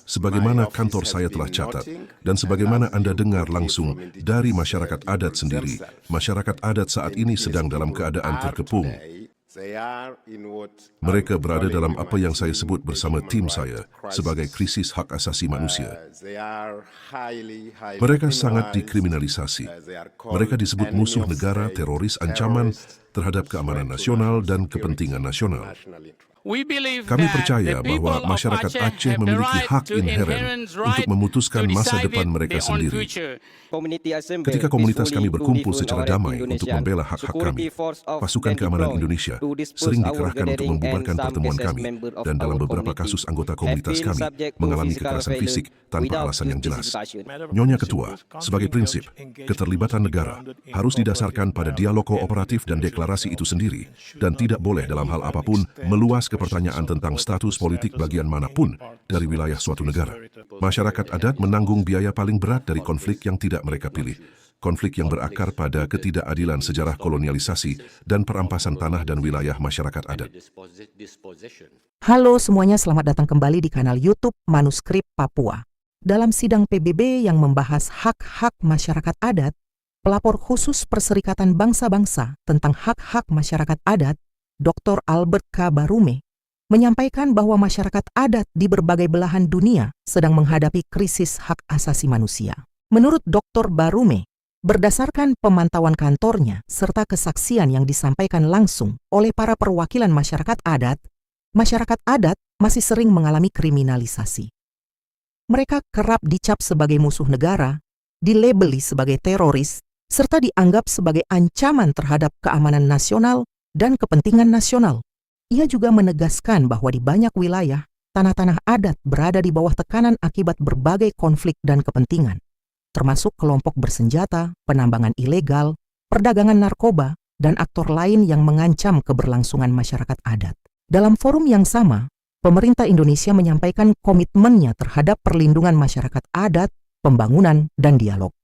Sebagaimana kantor saya telah catat, dan sebagaimana Anda dengar langsung dari masyarakat adat sendiri, masyarakat adat saat ini sedang dalam keadaan terkepung. Mereka berada dalam apa yang saya sebut bersama tim saya sebagai krisis hak asasi manusia. Mereka sangat dikriminalisasi. Mereka disebut musuh negara, teroris, ancaman terhadap keamanan nasional dan kepentingan nasional. Kami percaya bahwa masyarakat Aceh memiliki hak inheren untuk memutuskan masa depan mereka sendiri. Ketika komunitas kami berkumpul secara damai untuk membela hak-hak kami, pasukan keamanan Indonesia sering dikerahkan untuk membubarkan pertemuan kami, dan dalam beberapa kasus anggota komunitas kami mengalami kekerasan fisik tanpa alasan yang jelas. Nyonya Ketua, sebagai prinsip, keterlibatan negara harus didasarkan pada dialog kooperatif dan deklarasi itu sendiri, dan tidak boleh dalam hal apapun meluas ke pertanyaan tentang status politik bagian manapun dari wilayah suatu negara. Masyarakat adat menanggung biaya paling berat dari konflik yang tidak mereka pilih. Konflik yang berakar pada ketidakadilan sejarah kolonialisasi dan perampasan tanah dan wilayah masyarakat adat. Halo semuanya, selamat datang kembali di kanal YouTube Manuskrip Papua. Dalam sidang PBB yang membahas hak-hak masyarakat adat, pelapor khusus Perserikatan Bangsa-Bangsa tentang hak-hak masyarakat adat, Dr. Albert K. Barume, menyampaikan bahwa masyarakat adat di berbagai belahan dunia sedang menghadapi krisis hak asasi manusia. Menurut Dr. Barume, berdasarkan pemantauan kantornya serta kesaksian yang disampaikan langsung oleh para perwakilan masyarakat adat masih sering mengalami kriminalisasi. Mereka kerap dicap sebagai musuh negara, dilabeli sebagai teroris, serta dianggap sebagai ancaman terhadap keamanan nasional dan kepentingan nasional. Ia juga menegaskan bahwa di banyak wilayah, tanah-tanah adat berada di bawah tekanan akibat berbagai konflik dan kepentingan, termasuk kelompok bersenjata, penambangan ilegal, perdagangan narkoba, dan aktor lain yang mengancam keberlangsungan masyarakat adat. Dalam forum yang sama, pemerintah Indonesia menyampaikan komitmennya terhadap perlindungan masyarakat adat, pembangunan, dan dialog.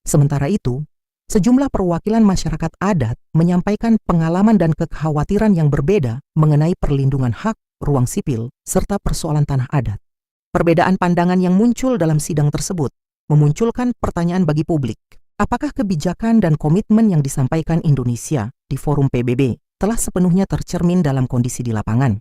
Sementara itu, sejumlah perwakilan masyarakat adat menyampaikan pengalaman dan kekhawatiran yang berbeda mengenai perlindungan hak, ruang sipil, serta persoalan tanah adat. Perbedaan pandangan yang muncul dalam sidang tersebut memunculkan pertanyaan bagi publik. Apakah kebijakan dan komitmen yang disampaikan Indonesia di forum PBB telah sepenuhnya tercermin dalam kondisi di lapangan?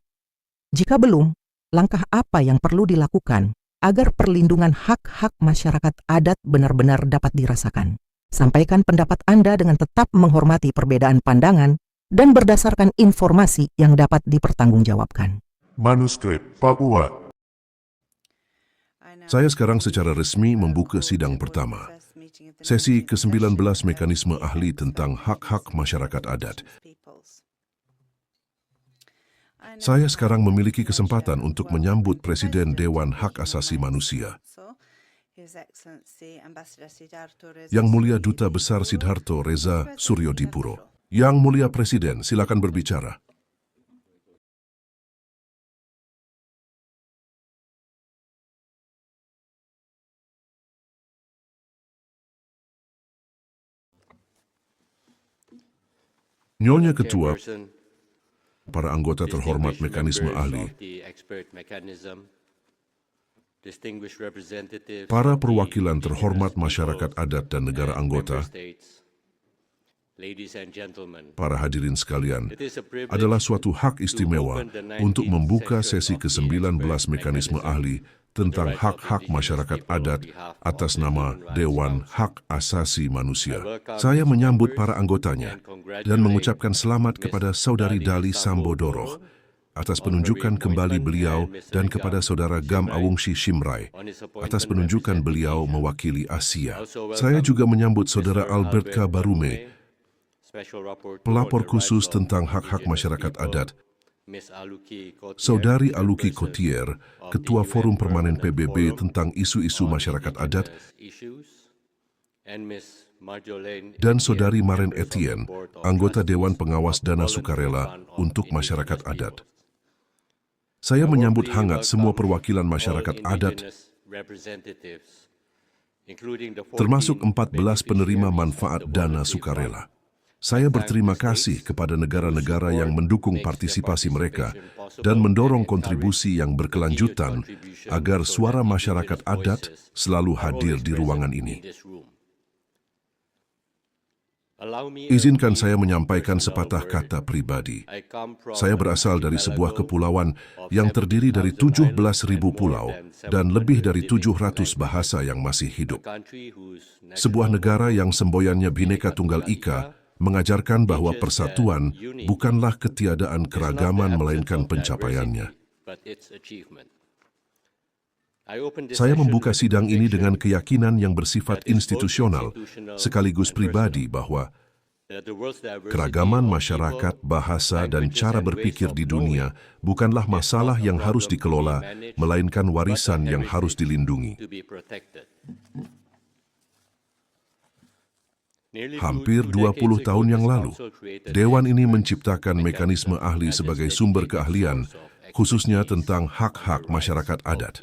Jika belum, langkah apa yang perlu dilakukan agar perlindungan hak-hak masyarakat adat benar-benar dapat dirasakan? Sampaikan pendapat Anda dengan tetap menghormati perbedaan pandangan dan berdasarkan informasi yang dapat dipertanggungjawabkan. Manuskrip Papua. Saya sekarang secara resmi membuka sidang pertama. Sesi ke-19 mekanisme ahli tentang hak-hak masyarakat adat. Saya sekarang memiliki kesempatan untuk menyambut Presiden Dewan Hak Asasi Manusia, Yang Mulia Duta Besar Sidharto Reza Suryodipuro. Yang Mulia Presiden, silakan berbicara. Nyonya Ketua, para anggota terhormat mekanisme ahli, para perwakilan terhormat masyarakat adat dan negara anggota, para hadirin sekalian, adalah suatu hak istimewa untuk membuka sesi ke-19 mekanisme ahli tentang hak-hak masyarakat adat atas nama Dewan Hak Asasi Manusia. Saya menyambut para anggotanya dan mengucapkan selamat kepada Saudari Dali Sambodoroh atas penunjukan kembali beliau dan kepada Saudara Gam Awungsi Shimrai atas penunjukan beliau mewakili Asia. Saya juga menyambut Saudara Albert K. Barume, pelapor khusus tentang hak-hak masyarakat adat, Saudari Aluki Kotier, Ketua Forum Permanen PBB tentang isu-isu masyarakat adat, dan Saudari Maren Etienne, anggota Dewan Pengawas Dana Sukarela untuk Masyarakat Adat. Saya menyambut hangat semua perwakilan masyarakat adat, termasuk 14 penerima manfaat dana sukarela. Saya berterima kasih kepada negara-negara yang mendukung partisipasi mereka dan mendorong kontribusi yang berkelanjutan agar suara masyarakat adat selalu hadir di ruangan ini. Izinkan saya menyampaikan sepatah kata pribadi. Saya berasal dari sebuah kepulauan yang terdiri dari 17.000 pulau dan lebih dari 700 bahasa yang masih hidup. Sebuah negara yang semboyannya Bhinneka Tunggal Ika mengajarkan bahwa persatuan bukanlah ketiadaan keragaman melainkan pencapaiannya. Saya membuka sidang ini dengan keyakinan yang bersifat institusional sekaligus pribadi bahwa keragaman masyarakat, bahasa, dan cara berpikir di dunia bukanlah masalah yang harus dikelola, melainkan warisan yang harus dilindungi. Hampir 20 tahun yang lalu, Dewan ini menciptakan mekanisme ahli sebagai sumber keahlian, khususnya tentang hak-hak masyarakat adat.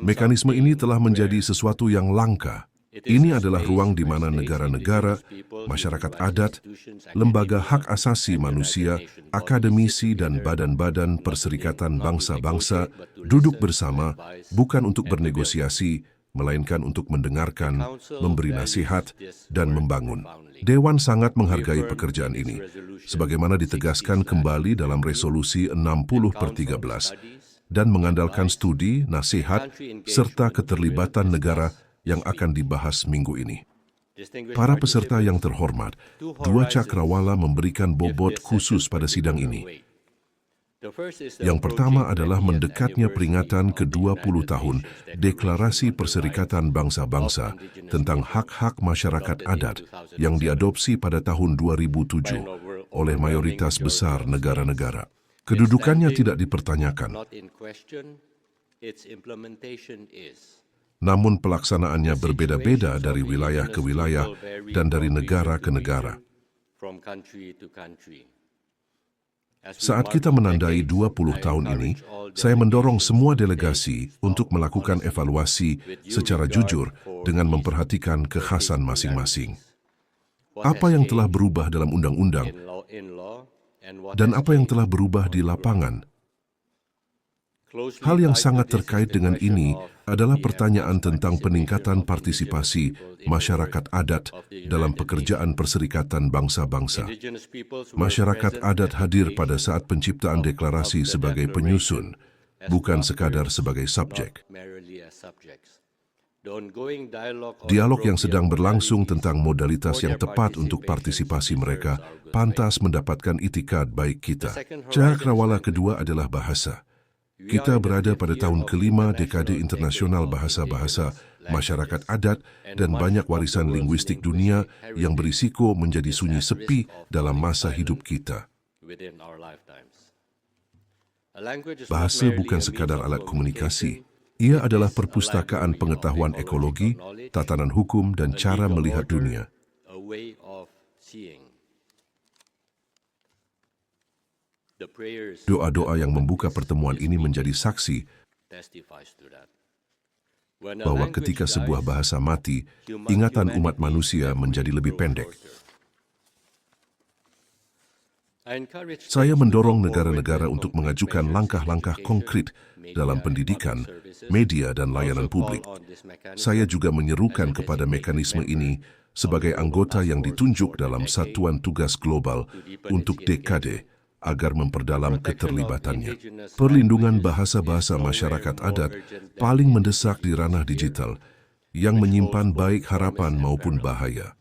Mekanisme ini telah menjadi sesuatu yang langka. Ini adalah ruang di mana negara-negara, masyarakat adat, lembaga hak asasi manusia, akademisi, dan badan-badan perserikatan bangsa-bangsa duduk bersama bukan untuk bernegosiasi, melainkan untuk mendengarkan, memberi nasihat, dan membangun. Dewan sangat menghargai pekerjaan ini, sebagaimana ditegaskan kembali dalam Resolusi 60/13, dan mengandalkan studi, nasihat, serta keterlibatan negara yang akan dibahas minggu ini. Para peserta yang terhormat, dua cakrawala memberikan bobot khusus pada sidang ini. Yang pertama adalah mendekatnya peringatan ke-20 tahun Deklarasi Perserikatan Bangsa-Bangsa tentang hak-hak masyarakat adat yang diadopsi pada tahun 2007 oleh mayoritas besar negara-negara. Kedudukannya tidak dipertanyakan, namun pelaksanaannya berbeda-beda dari wilayah ke wilayah dan dari negara ke negara. Saat kita menandai 20 tahun ini, saya mendorong semua delegasi untuk melakukan evaluasi secara jujur dengan memperhatikan kekhasan masing-masing. Apa yang telah berubah dalam undang-undang dan apa yang telah berubah di lapangan? Hal yang sangat terkait dengan ini adalah pertanyaan tentang peningkatan partisipasi masyarakat adat dalam pekerjaan perserikatan bangsa-bangsa. Masyarakat adat hadir pada saat penciptaan deklarasi sebagai penyusun, bukan sekadar sebagai subjek. Dialog yang sedang berlangsung tentang modalitas yang tepat untuk partisipasi mereka pantas mendapatkan itikad baik kita. Cakrawala kedua adalah bahasa. Kita berada pada tahun kelima dekade internasional bahasa-bahasa masyarakat adat dan banyak warisan linguistik dunia yang berisiko menjadi sunyi sepi dalam masa hidup kita. Bahasa bukan sekadar alat komunikasi. Ia adalah perpustakaan pengetahuan ekologi, tatanan hukum, dan cara melihat dunia. Doa-doa yang membuka pertemuan ini menjadi saksi bahwa ketika sebuah bahasa mati, ingatan umat manusia menjadi lebih pendek. Saya mendorong negara-negara untuk mengajukan langkah-langkah konkret dalam pendidikan, media, dan layanan publik. Saya juga menyerukan kepada mekanisme ini sebagai anggota yang ditunjuk dalam Satuan Tugas Global untuk dekade agar memperdalam keterlibatannya. Perlindungan bahasa-bahasa masyarakat adat paling mendesak di ranah digital yang menyimpan baik harapan maupun bahaya.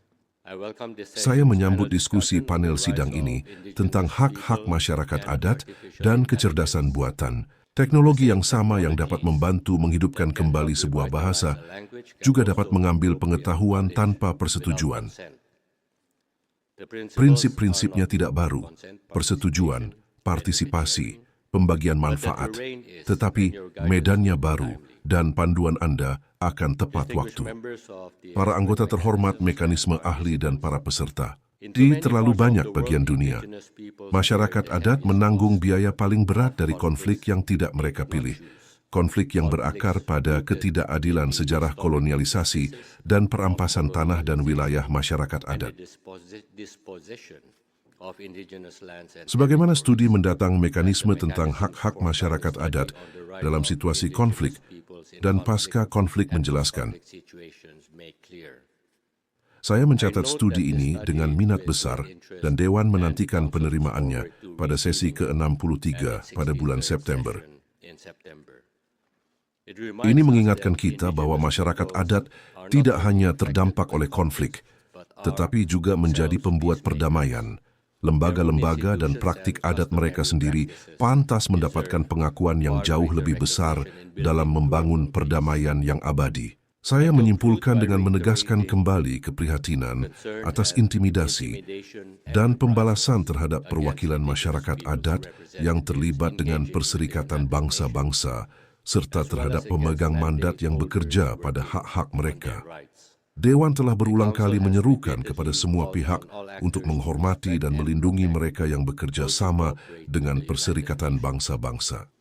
Saya menyambut diskusi panel sidang ini tentang hak-hak masyarakat adat dan kecerdasan buatan. Teknologi yang sama yang dapat membantu menghidupkan kembali sebuah bahasa juga dapat mengambil pengetahuan tanpa persetujuan. Prinsip-prinsipnya tidak baru, persetujuan, partisipasi, pembagian manfaat, tetapi medannya baru dan panduan Anda akan tepat waktu. Para anggota terhormat, mekanisme ahli, dan para peserta. Di terlalu banyak bagian dunia, masyarakat adat menanggung biaya paling berat dari konflik yang tidak mereka pilih. konflik yang berakar pada ketidakadilan sejarah kolonialisasi dan perampasan tanah dan wilayah masyarakat adat. Sebagaimana studi mendatang mekanisme tentang hak-hak masyarakat adat dalam situasi konflik dan pasca konflik menjelaskan, saya mencatat studi ini dengan minat besar dan Dewan menantikan penerimaannya pada sesi ke-63 pada bulan September. Ini mengingatkan kita bahwa masyarakat adat tidak hanya terdampak oleh konflik, tetapi juga menjadi pembuat perdamaian. Lembaga-lembaga dan praktik adat mereka sendiri pantas mendapatkan pengakuan yang jauh lebih besar dalam membangun perdamaian yang abadi. Saya menyimpulkan dengan menegaskan kembali keprihatinan atas intimidasi dan pembalasan terhadap perwakilan masyarakat adat yang terlibat dengan perserikatan bangsa-bangsa serta terhadap pemegang mandat yang bekerja pada hak-hak mereka. Dewan telah berulang kali menyerukan kepada semua pihak untuk menghormati dan melindungi mereka yang bekerja sama dengan perserikatan bangsa-bangsa.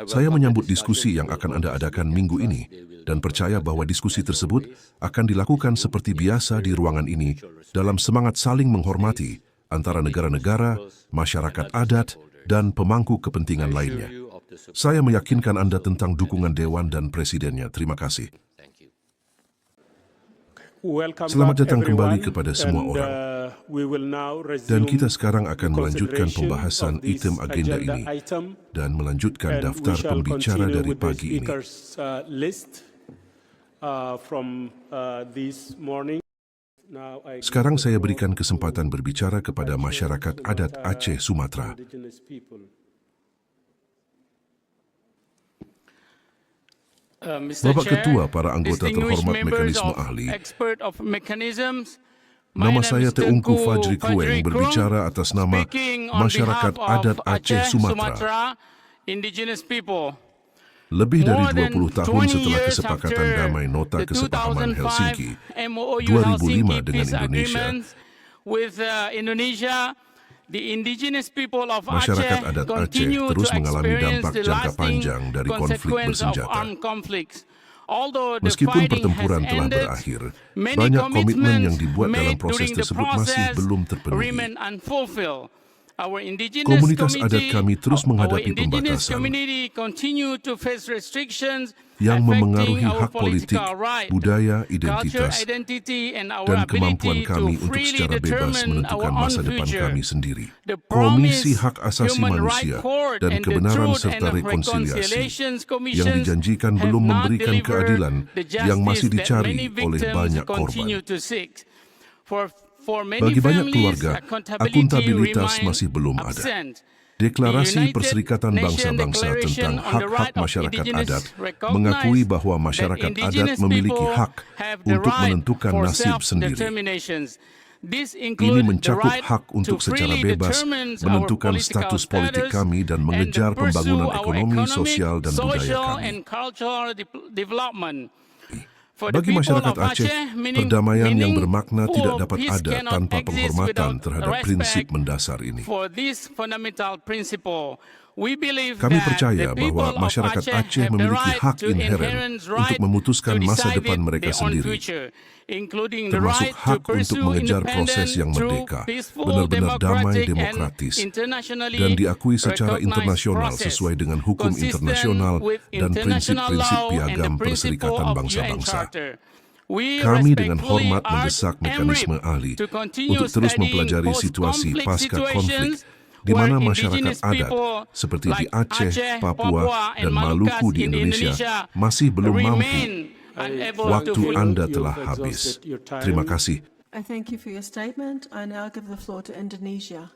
Saya menyambut diskusi yang akan Anda adakan minggu ini dan percaya bahwa diskusi tersebut akan dilakukan seperti biasa di ruangan ini dalam semangat saling menghormati antara negara-negara, masyarakat adat, dan pemangku kepentingan lainnya. Saya meyakinkan Anda tentang dukungan Dewan dan Presidennya. Terima kasih. Selamat datang kembali kepada semua orang. Dan kita sekarang akan melanjutkan pembahasan item agenda ini dan melanjutkan daftar pembicara dari pagi ini. Sekarang saya berikan kesempatan berbicara kepada masyarakat adat Aceh Sumatra. Bapak Ketua, para anggota terhormat mekanisme ahli, nama saya Teungku Fajri Kueng berbicara atas nama masyarakat adat Aceh Sumatra. Lebih dari 20 tahun setelah kesepakatan damai Nota Kesepahaman Helsinki 2005 dengan Indonesia, masyarakat adat Aceh terus mengalami dampak jangka panjang dari konflik bersenjata. Meskipun pertempuran telah berakhir, banyak komitmen yang dibuat dalam proses tersebut masih belum terpenuhi. Komunitas adat kami terus menghadapi pembatasan yang memengaruhi hak politik, budaya, identitas, dan kemampuan kami untuk secara bebas menentukan masa depan kami sendiri. Komisi Hak Asasi Manusia dan Kebenaran serta Rekonsiliasi yang dijanjikan belum memberikan keadilan yang masih dicari oleh banyak korban. Bagi banyak keluarga, akuntabilitas masih belum ada. Deklarasi Perserikatan Bangsa-Bangsa tentang hak-hak masyarakat adat mengakui bahwa masyarakat adat memiliki hak untuk menentukan nasib sendiri. Ini mencakup hak untuk secara bebas menentukan status politik kami dan mengejar pembangunan ekonomi, sosial, dan budaya kami. Bagi masyarakat Aceh, perdamaian yang bermakna tidak dapat ada tanpa penghormatan terhadap prinsip mendasar ini. Kami percaya bahwa masyarakat Aceh memiliki hak inheren untuk memutuskan masa depan mereka sendiri, termasuk hak untuk mengejar proses yang merdeka, benar-benar damai, demokratis, dan diakui secara internasional sesuai dengan hukum internasional dan prinsip-prinsip piagam Perserikatan Bangsa-Bangsa. Kami dengan hormat mendesak mekanisme ahli untuk terus mempelajari situasi pasca konflik di mana masyarakat adat seperti di Aceh, Papua, dan Maluku di Indonesia masih belum mampu. Waktu Anda telah habis. Terima kasih. I thank you for your statement. I now give the floor to Indonesia.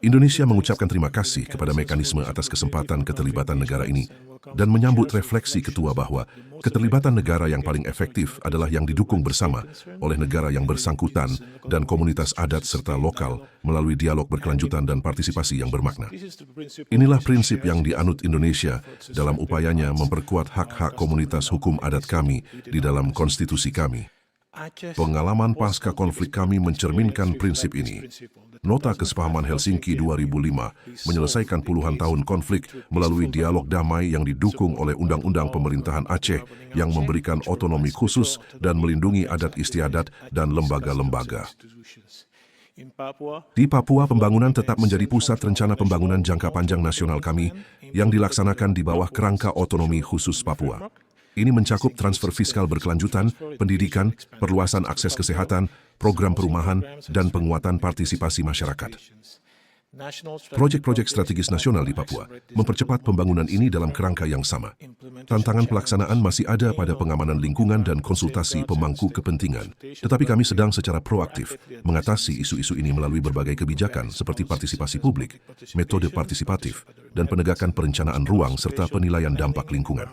Indonesia mengucapkan terima kasih kepada mekanisme atas kesempatan keterlibatan negara ini dan menyambut refleksi Ketua bahwa keterlibatan negara yang paling efektif adalah yang didukung bersama oleh negara yang bersangkutan dan komunitas adat serta lokal melalui dialog berkelanjutan dan partisipasi yang bermakna. Inilah prinsip yang dianut Indonesia dalam upayanya memperkuat hak-hak komunitas hukum adat kami di dalam konstitusi kami. Pengalaman pasca konflik kami mencerminkan prinsip ini. Nota Kesepahaman Helsinki 2005 menyelesaikan puluhan tahun konflik melalui dialog damai yang didukung oleh Undang-Undang Pemerintahan Aceh yang memberikan otonomi khusus dan melindungi adat istiadat dan lembaga-lembaga. Di Papua, pembangunan tetap menjadi pusat rencana pembangunan jangka panjang nasional kami yang dilaksanakan di bawah kerangka otonomi khusus Papua. Ini mencakup transfer fiskal berkelanjutan, pendidikan, perluasan akses kesehatan, program perumahan, dan penguatan partisipasi masyarakat. Proyek-proyek strategis nasional di Papua mempercepat pembangunan ini dalam kerangka yang sama. Tantangan pelaksanaan masih ada pada pengamanan lingkungan dan konsultasi pemangku kepentingan. Tetapi kami sedang secara proaktif mengatasi isu-isu ini melalui berbagai kebijakan seperti partisipasi publik, metode partisipatif, dan penegakan perencanaan ruang serta penilaian dampak lingkungan.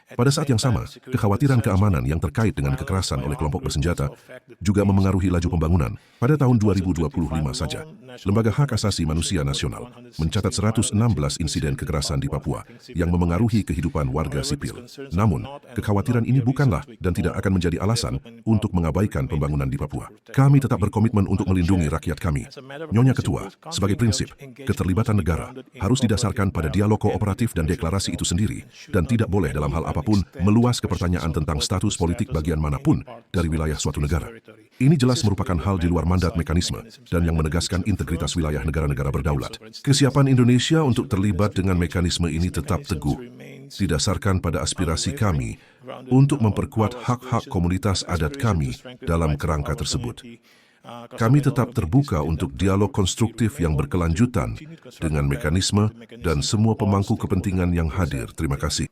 Pada saat yang sama, kekhawatiran keamanan yang terkait dengan kekerasan oleh kelompok bersenjata juga memengaruhi laju pembangunan. Pada tahun 2025 saja, Lembaga Hak Asasi Manusia Nasional mencatat 116 insiden kekerasan di Papua yang memengaruhi kehidupan warga sipil. Namun, kekhawatiran ini bukanlah dan tidak akan menjadi alasan untuk mengabaikan pembangunan di Papua. Kami tetap berkomitmen untuk melindungi rakyat kami. Nyonya Ketua, sebagai prinsip, keterlibatan negara harus didasarkan pada dialog kooperatif dan deklarasi itu sendiri dan tidak boleh dalam hal apapun meluas ke pertanyaan tentang status politik bagian manapun dari wilayah suatu negara. Ini jelas merupakan hal di luar mandat mekanisme dan yang menegaskan integritas wilayah negara-negara berdaulat. Kesiapan Indonesia untuk terlibat dengan mekanisme ini tetap teguh, didasarkan pada aspirasi kami untuk memperkuat hak-hak komunitas adat kami dalam kerangka tersebut. Kami tetap terbuka untuk dialog konstruktif yang berkelanjutan dengan mekanisme dan semua pemangku kepentingan yang hadir. Terima kasih.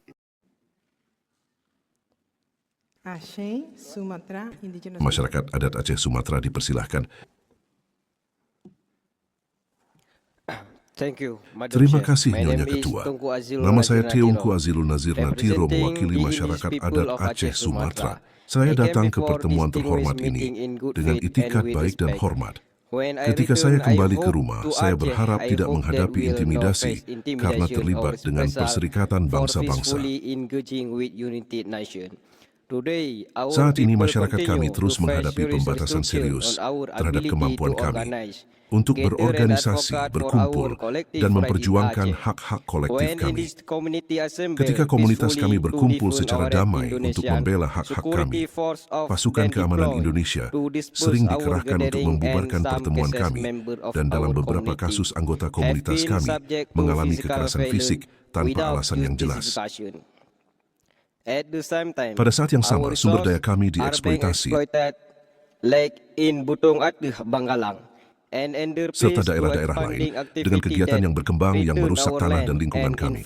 Masyarakat adat Aceh Sumatera dipersilahkan. Terima kasih Nyonya Ketua. Nama saya Teungku Azilul Nazir Natiro, mewakili masyarakat adat Aceh Sumatera. Saya datang ke pertemuan terhormat ini dengan itikat baik dan hormat. Ketika saya kembali ke rumah, saya berharap tidak menghadapi intimidasi karena terlibat dengan Perserikatan Bangsa-Bangsa. Saat ini masyarakat kami terus menghadapi pembatasan serius terhadap kemampuan kami untuk berorganisasi, berkumpul, dan memperjuangkan hak-hak kolektif kami. Ketika komunitas kami berkumpul secara damai untuk membela hak-hak kami, pasukan keamanan Indonesia sering dikerahkan untuk membubarkan pertemuan kami, dan dalam beberapa kasus anggota komunitas kami mengalami kekerasan fisik tanpa alasan yang jelas. Pada saat yang sama, sumber daya kami dieksploitasi, serta daerah-daerah lain dengan kegiatan yang berkembang yang merusak tanah dan lingkungan kami.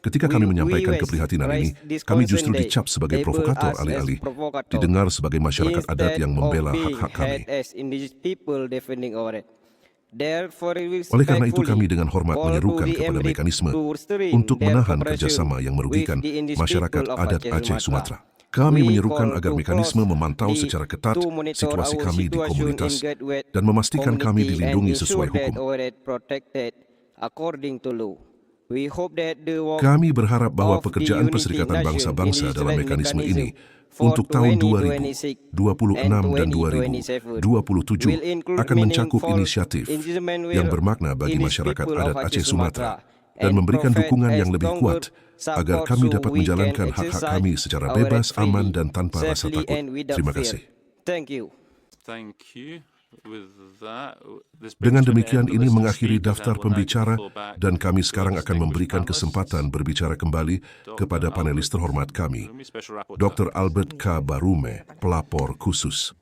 Ketika kami menyampaikan keprihatinan ini, kami justru dicap sebagai provokator alih-alih didengar sebagai masyarakat adat yang membela hak-hak kami. Oleh karena itu kami dengan hormat menyerukan kepada mekanisme untuk menahan kerjasama yang merugikan masyarakat adat Aceh Sumatera. Kami menyerukan agar mekanisme memantau secara ketat situasi kami di komunitas dan memastikan kami dilindungi sesuai hukum. Kami berharap bahwa pekerjaan Perserikatan Bangsa-Bangsa dalam mekanisme ini untuk tahun 2026 dan 2027 akan mencakup inisiatif yang bermakna bagi masyarakat adat Aceh Sumatera dan memberikan dukungan yang lebih kuat agar kami dapat menjalankan hak-hak kami secara bebas, aman, dan tanpa rasa takut. Terima kasih. Dengan demikian ini mengakhiri daftar pembicara dan kami sekarang akan memberikan kesempatan berbicara kembali kepada panelis terhormat kami, Dr. Albert K. Barume, pelapor khusus.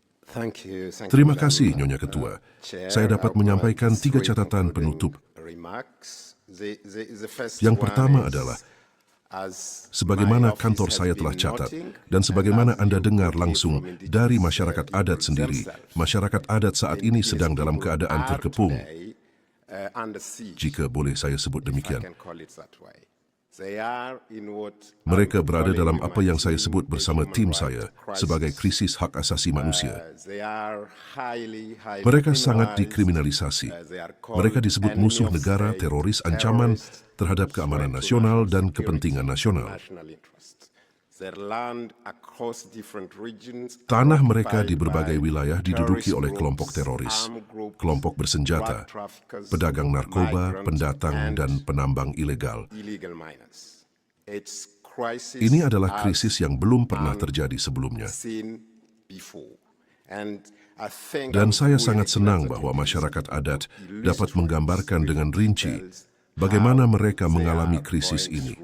Terima kasih Nyonya Ketua. Saya dapat menyampaikan 3 catatan penutup. Yang pertama adalah sebagaimana kantor saya telah catat dan sebagaimana Anda dengar langsung dari masyarakat adat sendiri, masyarakat adat saat ini sedang dalam keadaan terkepung, jika boleh saya sebut demikian. Mereka berada dalam apa yang saya sebut bersama tim saya sebagai krisis hak asasi manusia. Mereka sangat dikriminalisasi. Mereka disebut musuh negara, teroris, ancaman terhadap keamanan nasional dan kepentingan nasional. Tanah mereka di berbagai wilayah diduduki oleh kelompok teroris, kelompok bersenjata, pedagang narkoba, pendatang, dan penambang ilegal. Ini adalah krisis yang belum pernah terjadi sebelumnya. Dan saya sangat senang bahwa masyarakat adat dapat menggambarkan dengan rinci bagaimana mereka mengalami krisis ini.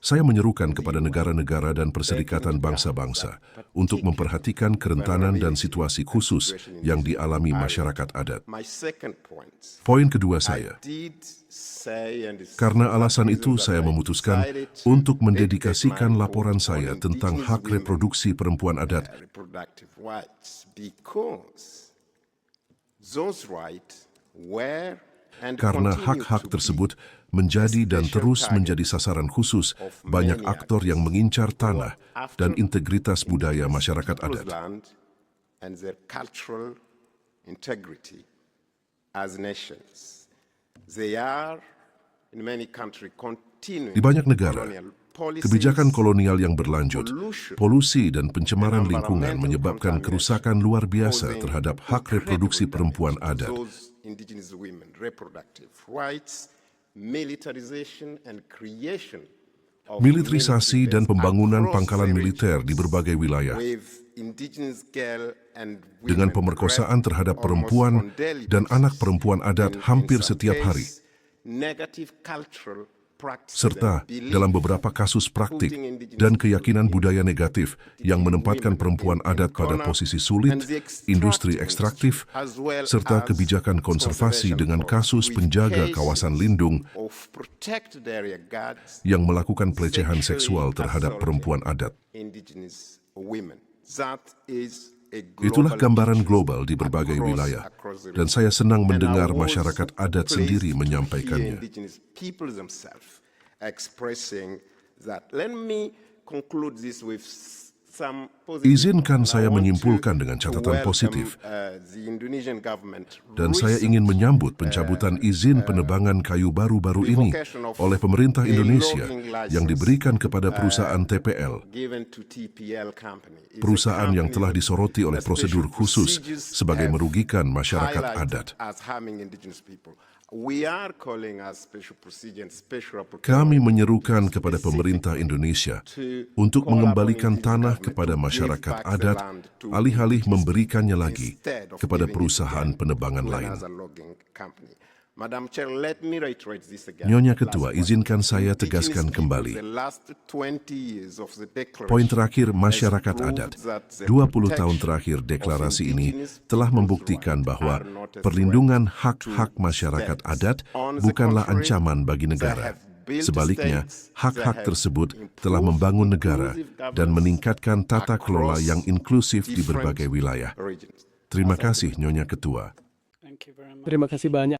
Saya menyerukan kepada negara-negara dan perserikatan bangsa-bangsa untuk memperhatikan kerentanan dan situasi khusus yang dialami masyarakat adat. Poin kedua saya, karena alasan itu saya memutuskan untuk mendedikasikan laporan saya tentang hak reproduksi perempuan adat karena hak-hak tersebut menjadi dan terus menjadi sasaran khusus banyak aktor yang mengincar tanah dan integritas budaya masyarakat adat. Di banyak negara, kebijakan kolonial yang berlanjut, polusi dan pencemaran lingkungan menyebabkan kerusakan luar biasa terhadap hak reproduksi perempuan adat. Militerisasi dan pembangunan pangkalan militer di berbagai wilayah, dengan pemerkosaan terhadap perempuan dan anak perempuan adat hampir setiap hari, serta dalam beberapa kasus praktik dan keyakinan budaya negatif yang menempatkan perempuan adat pada posisi sulit, industri ekstraktif, serta kebijakan konservasi dengan kasus penjaga kawasan lindung yang melakukan pelecehan seksual terhadap perempuan adat. Itulah gambaran global di berbagai wilayah, dan saya senang mendengar masyarakat adat sendiri menyampaikannya. Izinkan saya menyimpulkan dengan catatan positif, dan saya ingin menyambut pencabutan izin penebangan kayu baru-baru ini oleh pemerintah Indonesia yang diberikan kepada perusahaan TPL, perusahaan yang telah disoroti oleh prosedur khusus sebagai merugikan masyarakat adat. Kami menyerukan kepada pemerintah Indonesia untuk mengembalikan tanah kepada masyarakat adat, alih-alih memberikannya lagi kepada perusahaan penebangan lain. Nyonya Ketua, izinkan saya tegaskan kembali. Poin terakhir masyarakat adat, 20 tahun terakhir deklarasi ini telah membuktikan bahwa perlindungan hak-hak masyarakat adat bukanlah ancaman bagi negara. Sebaliknya, hak-hak tersebut telah membangun negara dan meningkatkan tata kelola yang inklusif di berbagai wilayah. Terima kasih, Nyonya Ketua. Terima kasih banyak.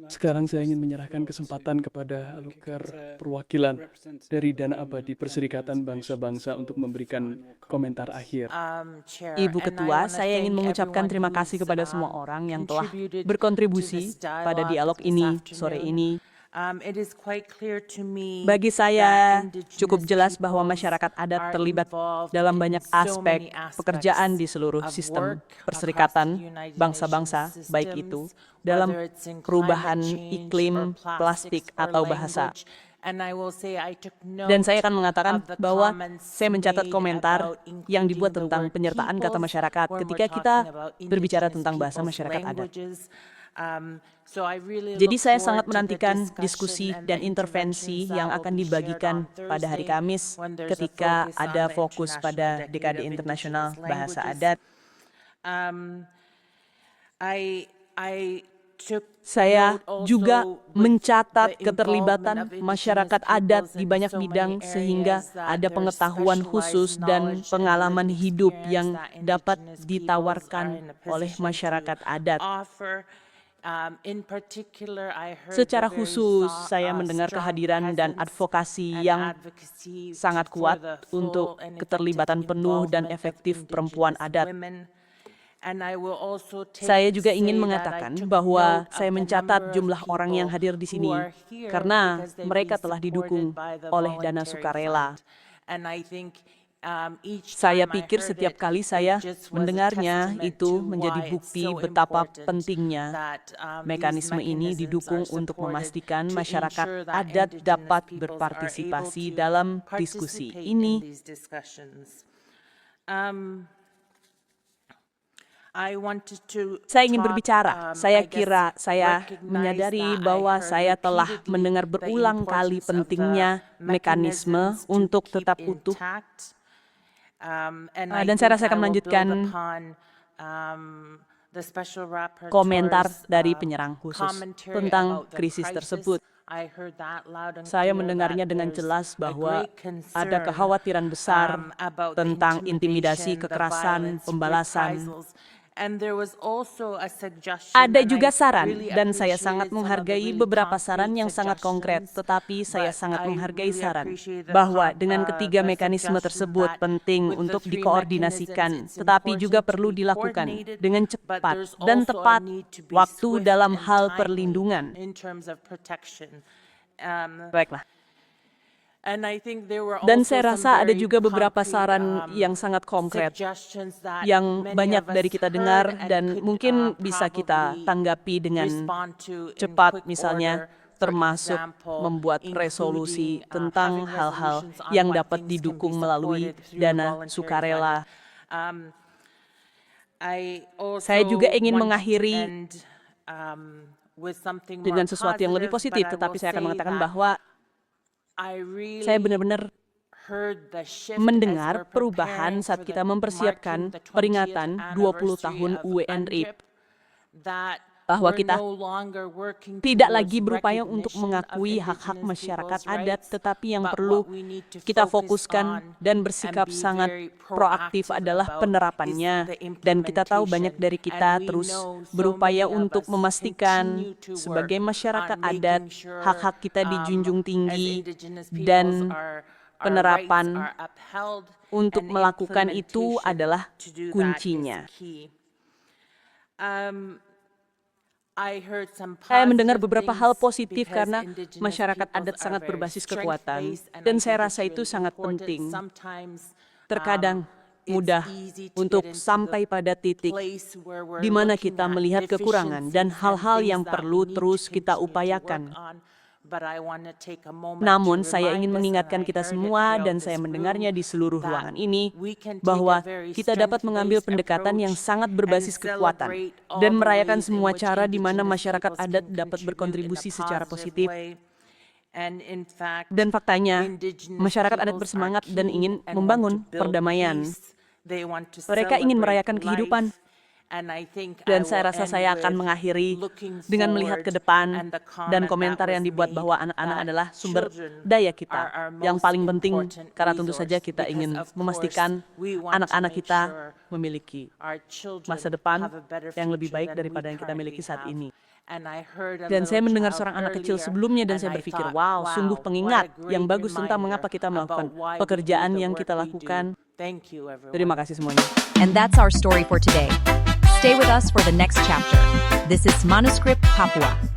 Sekarang saya ingin menyerahkan kesempatan kepada Alukar perwakilan dari Dana Abadi Perserikatan Bangsa-Bangsa untuk memberikan komentar akhir. Ibu Ketua, saya ingin mengucapkan terima kasih kepada semua orang yang telah berkontribusi pada dialog ini sore ini. Bagi saya, cukup jelas bahwa masyarakat adat terlibat dalam banyak aspek pekerjaan di seluruh sistem perserikatan bangsa-bangsa, baik itu dalam perubahan iklim, plastik, atau bahasa. Dan saya akan mengatakan bahwa saya mencatat komentar yang dibuat tentang penyertaan kata masyarakat ketika kita berbicara tentang bahasa masyarakat adat. Jadi saya sangat menantikan diskusi dan intervensi yang akan dibagikan pada hari Kamis ketika ada fokus pada Dekade Internasional Bahasa Adat. Saya juga mencatat keterlibatan masyarakat adat di banyak bidang sehingga ada pengetahuan khusus dan pengalaman hidup yang dapat ditawarkan oleh masyarakat adat. Secara khusus, saya mendengar kehadiran dan advokasi yang sangat kuat untuk keterlibatan penuh dan efektif perempuan adat. Saya juga ingin mengatakan bahwa saya mencatat jumlah orang yang hadir di sini karena mereka telah didukung oleh dana sukarela. Saya pikir setiap kali saya mendengarnya itu menjadi bukti betapa pentingnya mekanisme ini didukung untuk memastikan masyarakat adat dapat berpartisipasi dalam diskusi ini. Saya ingin berbicara. Saya kira saya menyadari bahwa saya telah mendengar berulang kali pentingnya mekanisme untuk tetap utuh. Dan saya rasa akan melanjutkan komentar dari penyerang khusus tentang krisis tersebut. Saya mendengarnya dengan jelas bahwa ada kekhawatiran besar tentang intimidasi, kekerasan, pembalasan. Ada juga saran, dan saya sangat menghargai beberapa saran yang sangat konkret, tetapi saya sangat menghargai saran bahwa dengan ketiga mekanisme tersebut penting untuk dikoordinasikan, tetapi juga perlu dilakukan dengan cepat dan tepat waktu dalam hal perlindungan. Baiklah. Dan saya rasa ada juga beberapa saran yang sangat konkret yang banyak dari kita dengar dan mungkin bisa kita tanggapi dengan cepat, misalnya termasuk membuat resolusi tentang hal-hal yang dapat didukung melalui dana sukarela. Saya juga ingin mengakhiri dengan sesuatu yang lebih positif, tetapi saya akan mengatakan bahwa saya benar-benar mendengar perubahan saat kita mempersiapkan peringatan 20 tahun UNRIP. Bahwa kita tidak lagi berupaya untuk mengakui hak-hak masyarakat adat, tetapi yang perlu kita fokuskan dan bersikap sangat proaktif adalah penerapannya. Dan kita tahu banyak dari kita terus berupaya untuk memastikan sebagai masyarakat adat, hak-hak kita dijunjung tinggi dan penerapan untuk melakukan itu adalah kuncinya. Saya mendengar beberapa hal positif karena masyarakat adat sangat berbasis kekuatan, dan saya rasa itu sangat penting. Terkadang mudah untuk sampai pada titik di mana kita melihat kekurangan dan hal-hal yang perlu terus kita upayakan. Namun, saya ingin mengingatkan kita semua, dan saya mendengarnya di seluruh ruangan ini, bahwa kita dapat mengambil pendekatan yang sangat berbasis kekuatan dan merayakan semua cara di mana masyarakat adat dapat berkontribusi secara positif. Dan faktanya, masyarakat adat bersemangat dan ingin membangun perdamaian. Mereka ingin merayakan kehidupan. Dan saya rasa saya akan mengakhiri dengan melihat ke depan dan komentar yang dibuat bahwa anak-anak adalah sumber daya kita yang paling penting, karena tentu saja kita ingin memastikan anak-anak kita memiliki masa depan yang lebih baik daripada yang kita miliki saat ini. Dan saya mendengar seorang anak kecil sebelumnya dan saya berpikir, wow, sungguh pengingat yang bagus tentang mengapa kita melakukan pekerjaan yang kita lakukan. Terima kasih semuanya. And that's our story for today. Stay with us for the next chapter. This is Manuscript Papua.